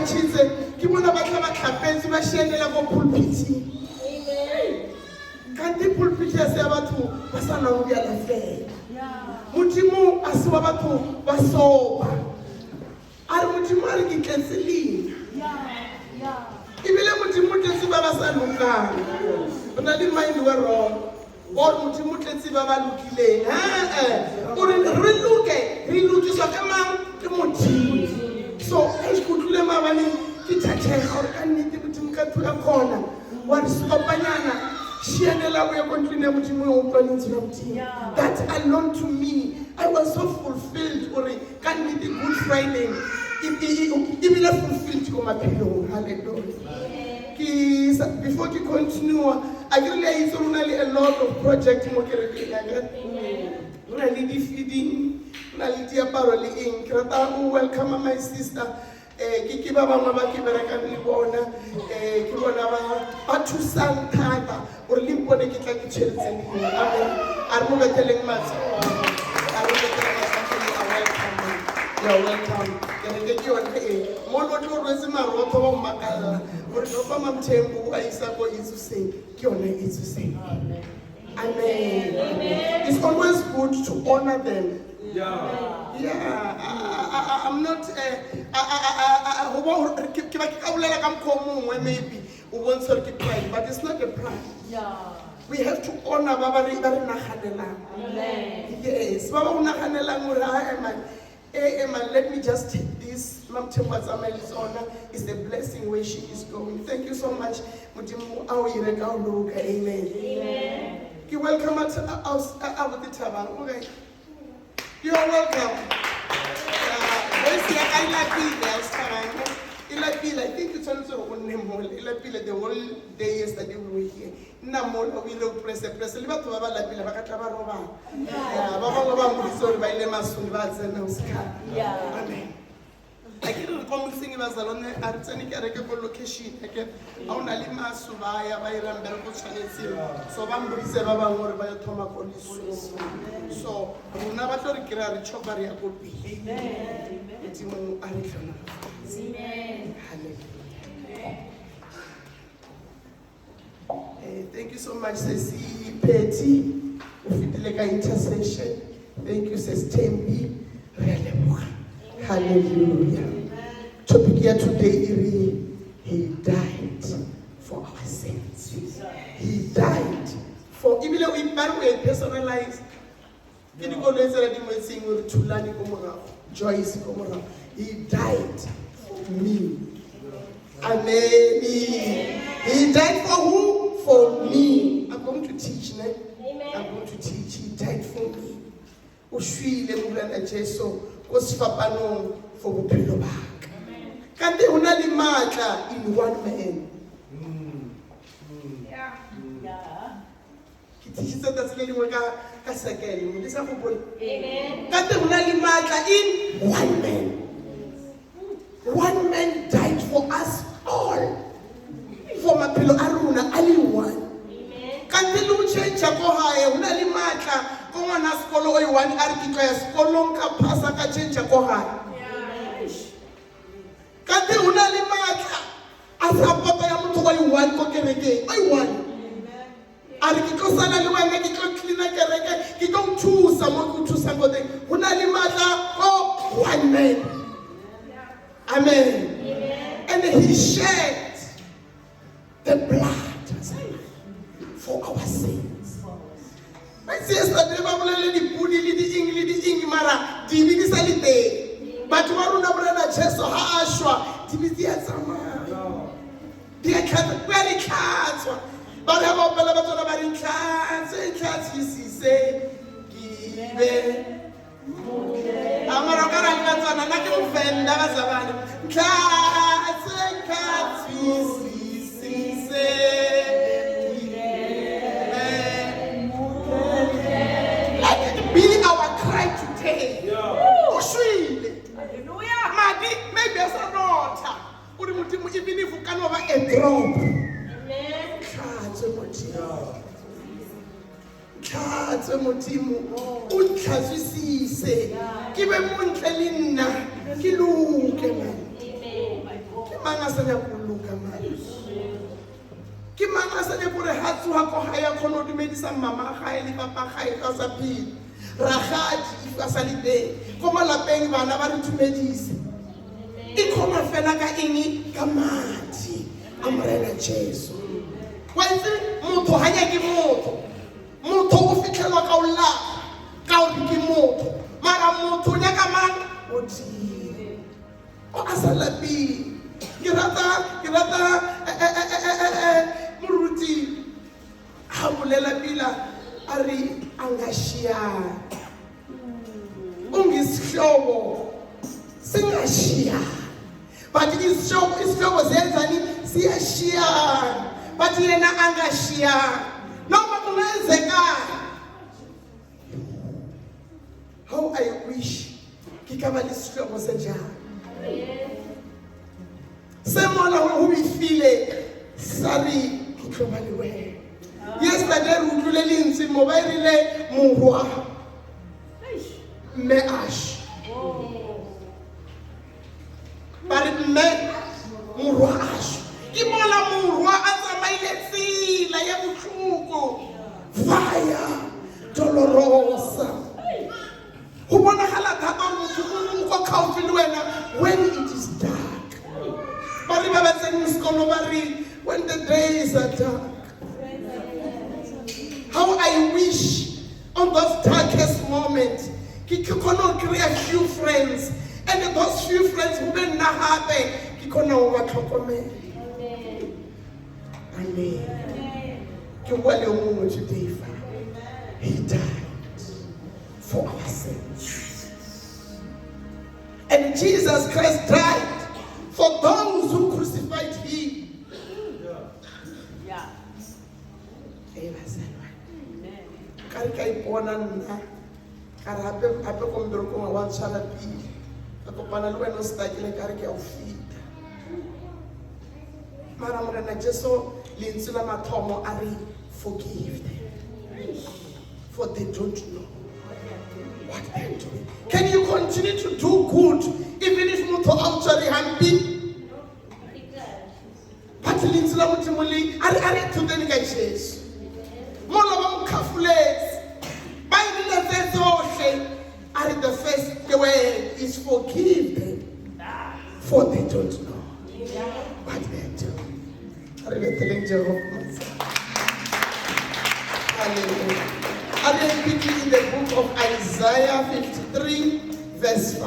churches ke bona ba tla ba tlhapetse ba shenela go pulpit. Can't the pulpit ya se batho ba sa nang dia la fela. Modimo a se wa batho ba soba. A re modimo a re ke tletseleng. Ibile modimo tletsi ba ba sa lokang. Bona le mind wa wrong. Or modimo tletsi ba ba lokileng. O re re lokiswa ka mang ke modimo. So es kutlule mabane ke thathega gore ka nnete modimo ka thula khona wa re skopanyana shianela we kontlune modimo o utlwanetse la modimo. That alone to me I was so fulfilled gore ka nnete Good Friday ibile fulfilled ko maphelong. Hallelujah. Before we continue, I really a lot of projects mo kerekeng ya ka. Una le di feeding, una le di aparo le eng. Ke rata go welcome my sister. Ke ba bangwe ba ke berekang le bona. Ke bona ba thusang thata gore le mpone ke tla ke tšheletse le eng. Amen. A re mo beteleng matso. You're welcome. Ke yone mo lo tlo rwetse marotho ba mmakalla gore no fa mamthembu a isa go Jesuseng ke yone Jesuseng. Amen. It's always good to honor them. I'm not maybe pride, but it's not a pride. We have to honor Baba Nahanela. Yes, Baba Nahanela. Let me just take this. Is the blessing where she is going. Thank you so much. Amen. You welcome us out the tabang. Okay. You are welcome. I think it's also one name. The whole day yesterday we were here. Namol we look press. Liba to Baba la Pila Bakataba Roba. Baba Murisol by Lemasun Vaz Amen. I can't come singing as alone. I'm sending a regular location. I can own a lima subaya by Rambergo Channel. So I'm Baba or by Toma Police. So Runabator Kira Chobaria could be. Amen. Thank you so much, Ceci Petty, like intercession. Thank you, Ceci Tembi. Hallelujah. Topic here today, he died for our sins. He died for even though we personalized. Joyce Komora. He died for me. Amen. He died for who? For me. I'm going to teach now. I'm going to teach. He died for me. Ushwile mulana Jesu kosifapano for bophelo ba ka. Kante hona le matla in one man. Ke tshitse tsa le lengwe ka sekele mo disa go bona. Amen. Kante hona le matla in one man. One man died for us all. For maphelo a rona a le one. Kante lu change go hae hona le matla go ngwana sekolo o one a re kitlo ya sekolong ka phasa ka change go hae. Kante hona le matla a support ya motho wa one ko kerekeng o one. A re kitlo sala le wena kitlo clean kereke kitlo thusa mo go thusa go teng hona le matla o one man. Amen. And he shed the blood for our sins. My sister, the Bible the Budi, the English, Mara, the Visalite. But Maruna Brana Cheso Hashwa, the Viziazama. The very cats. But I'm up about the cats, and cats, you see, say, give. Amarokara Katana, not your friend, never Savannah. Cats and cats, you see, let it be our cry today. Oh, sweet. Hallelujah. Madi, maybe as a daughter. Even if you can over a drop. Amen. Cats and Motimu. Untazisise. Give a montelina. Kilu. mang a sa nyaka go loka mane? Ke mang a sa nyaka gore ha tsoga ko gae a kgone go dumedisa mama a gae le papa a gae ka sa phele? Ragadi if a sa le teng ko malapeng bana ba re dumedise. E kgona fela ka eng? Ka madi a Morena Jesu. Wa itse motho ha nyake motho o fitlhelwa ka o lapa ka o ke motho mara motho o nyaka mang? O tile o a sa lapile. Ke rata moruti ha bolela pila a re angashiyana ungisihlobo singashiyana but isihlobo zenzani siyashiyana but yena angashiyana noma kungenzekani. How I wish ke ka ba le sihlobo senjalo se mona o bifile sari ke tlo ba le wena. Yesterday re utlwile lentswe mo ba irile morwa mme Ash ba re mme morwa Ash ke mola morwa a tsamaile tsela ya botlhoko via Dolorosa. Go bonagala thata motho o go kgaufi le wena when it is dark. Ba re ba ba tsene sekolo ba re when the days are dark. How I wish on those darkest moments, ki kono create a few friends, and those few friends who didn't happen, ki kono wa tlhokomela. Amen. Ke bua le mongwe today, Father. He died for our sins, and Jesus Christ died for those who crucified Him. Yeah. Amen. Kare ka ipona nna kare hape ko mbereko wa tshwana pele ka kopana le wena o stakile kare ke a o fita mara Morena Jesu lentswe la mathomo a re forgive them for they don't know what they're doing. Can you continue to do good even if motho a o tshware hampi? But lentswe la Modimo le a re thuteni ka Jesu mola ba mkhafuletse ba ile tse tsohle are the first the way is forgive them for they don't know what they're doing. Are we telling Jehovah? Hallelujah. Are we speaking in the book of Isaiah 53 verse 5?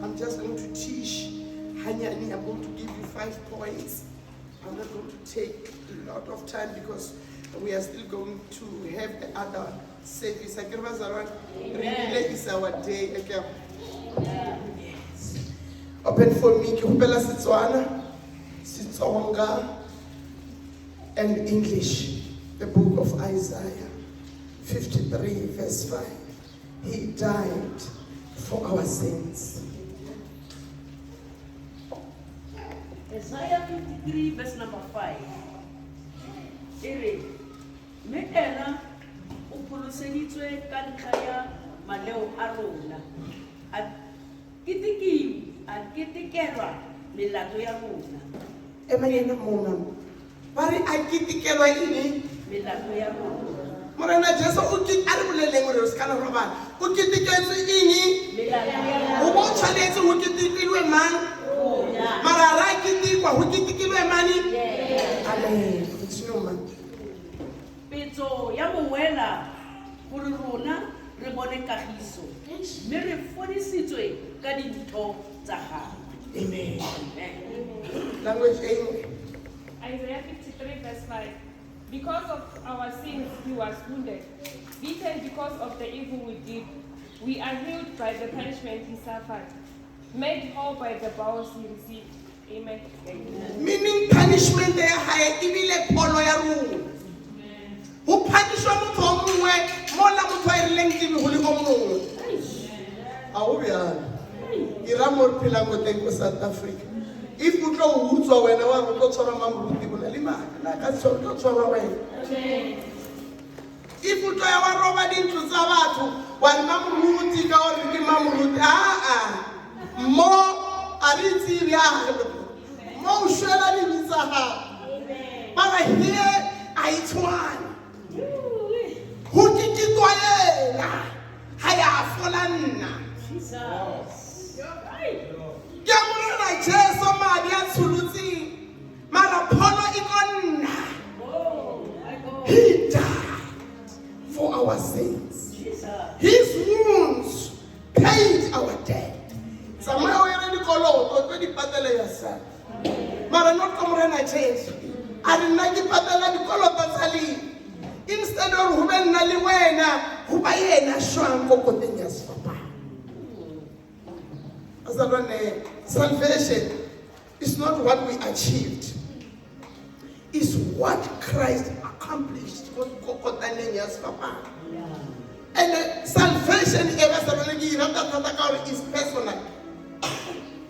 I'm just going to teach Hanyani. I'm going to give you 5 points. I'm not going to take a lot of time because we are still going to have the other service. Really is our day again. Yes. Open for me, Kihupela Setswana, Sitsonga, and English. The book of Isaiah 53 verse 5. He died for our sins. Isaiah 53 verse number 5. Ere me ena o pholoseditswe ka ntlha ya maleo a rona a kitikelwa melato ya rona. Emayena mona ba re a kitikelwa eng? Melato ya rona. Morena Jesu o ke a re boleleng gore se kana robala o kitiketswe eng? Melato ya rona. O bo tshwanetse o kitikilwe mang? Mara ra kitikwa ho kitikilwe mani? Amen. Continue man. Petso ya mowela gore rona re bone kagiso mme re fodisitswe ka dintho tsa gago. Amen. Language English. Isaiah 53 verse 5. Because of our sins he was wounded, beaten because of the evil we did. We are healed by the punishment he suffered, made whole by the bowels he received. Amen. Meaning punishment ya hae ibile polo ya rona. Ho punishwa motho o mongwe mola motho a rileng ke ho le o mongwe. A o bya. Ira mo phela mo teng ko South Africa. If you tlo utswa wena wa go tlo tshwara mamuruti bona le maka na ka tshwara tshwara wena. If you tlo ya wa roba dintlo tsa batho wa mamuruti ka o re ke mamuruti mo a re itse bjalo mo o shwela dibitsa gago mara here a e tshwane go keketwa yena ga ya fola nna ke a morena Jesu madi a tsholotse mara pholo e tlo nna. He died for our sins. His wounds paid our debt. Samaya o ere dikoloto tse di patele yourself. Mara not ka morena Jesu a re nna ke patela dikoloto tsa le instead of go be nna le wena go ba yena shwang ko koteng ya sefapano. Salvation is not what we achieved. It's what Christ accomplished. And salvation is personal.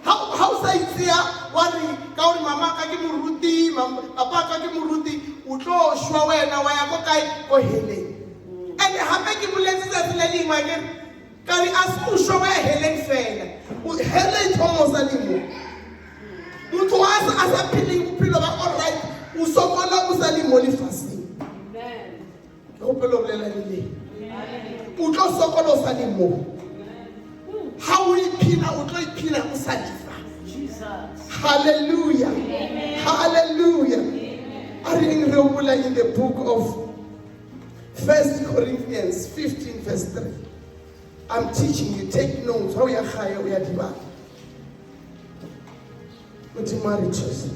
How say it here? Wari kauri mama ka ki muruti, papa ka ki muruti, utlo shwa wena wa ya ko kai ko hele. And hape ki buletsi tsa tseleng again. Kari asu shwa wa hele fela. Hele thomo salimo. Mutho asa phile bophelo ba all right. Usokola usalimo lifasi. Amen. Bophelo bolela le. Utlo sokola usalimo. How we phila utlo iphila usalifa. Jesus. Hallelujah. Amen. Hallelujah. Amen. Are in the book of 1 Corinthians 15 verse 3. I'm teaching you, take notes. How you higher we are divided. What you married chosen.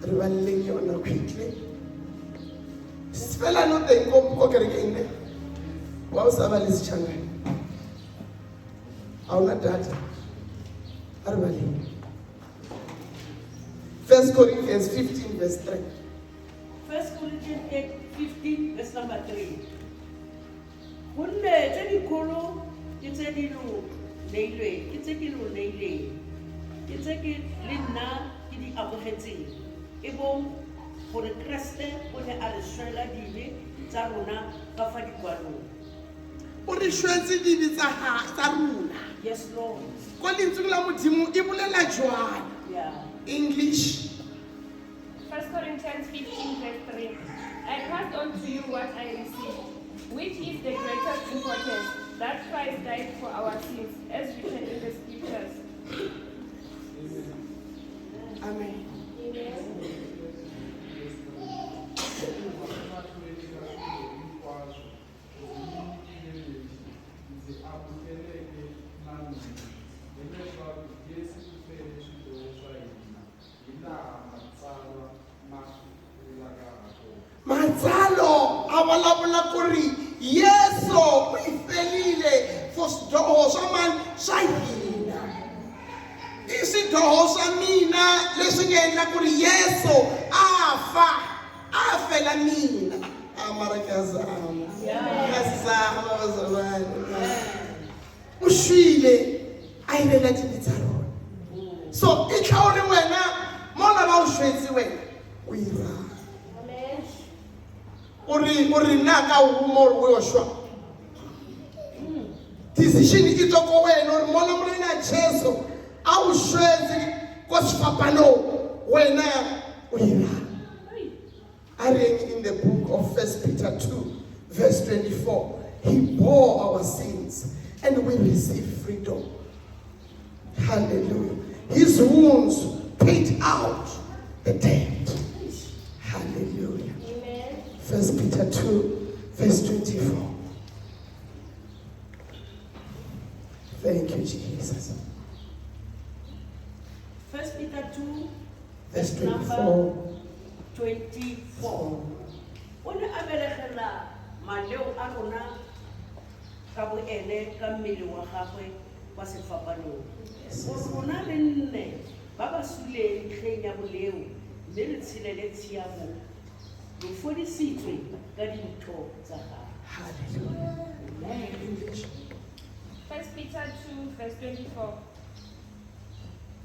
Revealing you now quickly. Spell another thing, go again. What was this channel? How not that? Revealing. 1 Corinthians 15 verse 3. 1 Corinthians 15 verse number 3. Hunde tedi kolo kitedi lu neile kitedi lu neile kitedi linna kidi abohetse ebo gore Kriste o ne a re shwela dibe tsa rona ka fa dikwalo o re shwetse dibe tsa rona. Yes Lord. Ko lentswe la modimo e bolela jwang? Yeah. English 1 Corinthians 15 verse 3. I passed on to you what I received, which is the greatest importance, that Christ died for our sins, as written in the scriptures. Amen. Matsalo a vulavula ku ri Yesu u felile for swidoho swa mani swa hina. I swidoho swa mina leswi nga endla ku ri Yesu a fela mina. Amara kazama. Kazama bazalwane. U shwile a yivela tibi tsa rona. So I tlhauri wena mona ba u shwetsi wena u ira. Uri naka humor we oshwa. Decision ito ko wena uri mona mrena Jesu a u shwetsi ko sifapano wena uira. In the book of 1 Peter 2 verse 24, he bore our sins and we receive freedom. Hallelujah. His wounds paid out the debt. Hallelujah. 1 Peter 2, verse 24. Thank you, Jesus. 1 Peter 2, verse 24. 24. One abelegela maleo a rona ka bo ene ka mmele wa gagwe kwa sefapanong. Rona re nne ba ba suleng tlheng ya boleo mme re tshilele tshiamo. Re fodisitswe ka dintho tsa gagwe. Hallelujah. 1 Peter 2 verse 24.